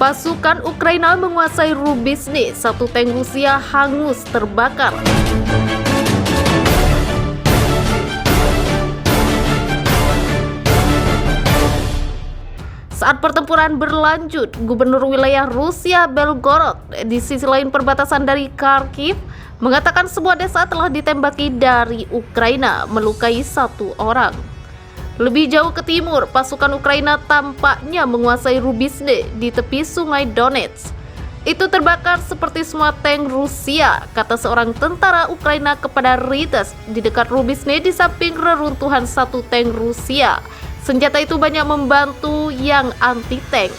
Pasukan Ukraina menguasai Rubizhny, satu tank Rusia hangus terbakar. Saat pertempuran berlanjut, Gubernur wilayah Rusia Belgorod di sisi lain perbatasan dari Kharkiv mengatakan sebuah desa telah ditembaki dari Ukraina, melukai 1 orang. Lebih jauh ke timur, pasukan Ukraina tampaknya menguasai Rubizhny di tepi sungai Donetsk. Itu terbakar seperti semua tank Rusia, kata seorang tentara Ukraina kepada Reuters di dekat Rubizhny di samping reruntuhan 1 tank Rusia. Senjata itu banyak membantu yang anti-tank.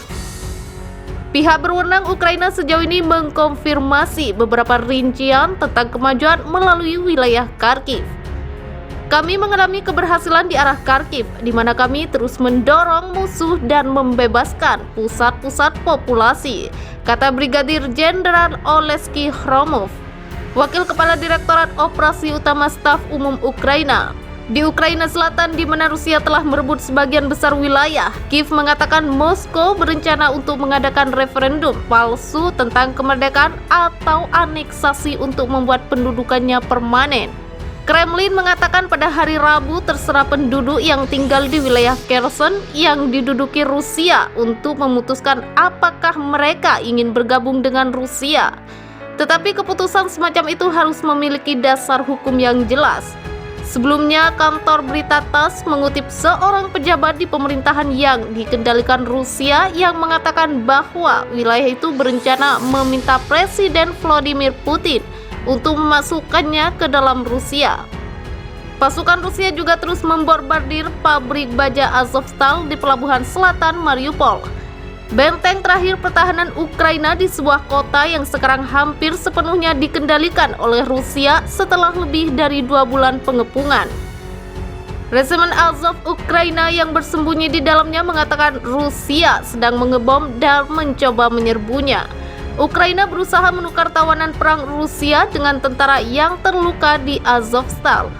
Pihak berwenang Ukraina sejauh ini mengkonfirmasi beberapa rincian tentang kemajuan melalui wilayah Kharkiv. Kami mengalami keberhasilan di arah Kharkiv, di mana kami terus mendorong musuh dan membebaskan pusat-pusat populasi, kata Brigadir Jenderal Oleksiy Hromov, Wakil Kepala Direktorat Operasi Utama Staf Umum Ukraina. Di Ukraina Selatan, di mana Rusia telah merebut sebagian besar wilayah, Kiev mengatakan Moskow berencana untuk mengadakan referendum palsu tentang kemerdekaan atau aneksasi untuk membuat pendudukannya permanen. Kremlin mengatakan pada hari Rabu terserah penduduk yang tinggal di wilayah Kherson yang diduduki Rusia untuk memutuskan apakah mereka ingin bergabung dengan Rusia. Tetapi keputusan semacam itu harus memiliki dasar hukum yang jelas. Sebelumnya, kantor berita TASS mengutip seorang pejabat di pemerintahan yang dikendalikan Rusia yang mengatakan bahwa wilayah itu berencana meminta Presiden Vladimir Putin untuk memasukkannya ke dalam Rusia. Pasukan Rusia juga terus membombardir pabrik baja Azovstal di pelabuhan selatan Mariupol, benteng terakhir pertahanan Ukraina di sebuah kota yang sekarang hampir sepenuhnya dikendalikan oleh Rusia setelah lebih dari 2 bulan pengepungan. Resimen Azov Ukraina yang bersembunyi di dalamnya mengatakan Rusia sedang mengebom dan mencoba menyerbunya. Ukraina berusaha menukar tawanan perang Rusia dengan tentara yang terluka di Azovstal.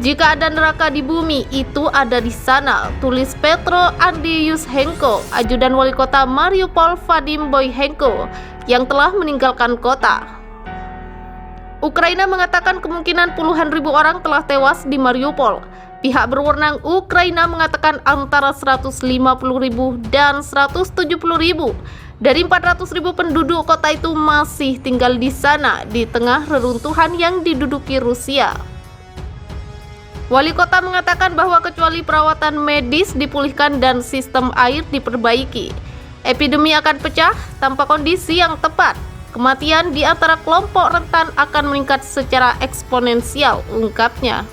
Jika ada neraka di bumi, itu ada di sana, tulis Petro Andriushchenko, ajudan wali kota Mariupol Vadim Boychenko, yang telah meninggalkan kota. Ukraina mengatakan kemungkinan puluhan ribu orang telah tewas di Mariupol. Pihak berwenang Ukraina mengatakan antara 150.000 dan 170.000 dari 400.000 penduduk kota itu masih tinggal di sana di tengah reruntuhan yang diduduki Rusia. Wali kota mengatakan bahwa kecuali perawatan medis dipulihkan dan sistem air diperbaiki, epidemi akan pecah tanpa kondisi yang tepat. Kematian di antara kelompok rentan akan meningkat secara eksponensial, ungkapnya.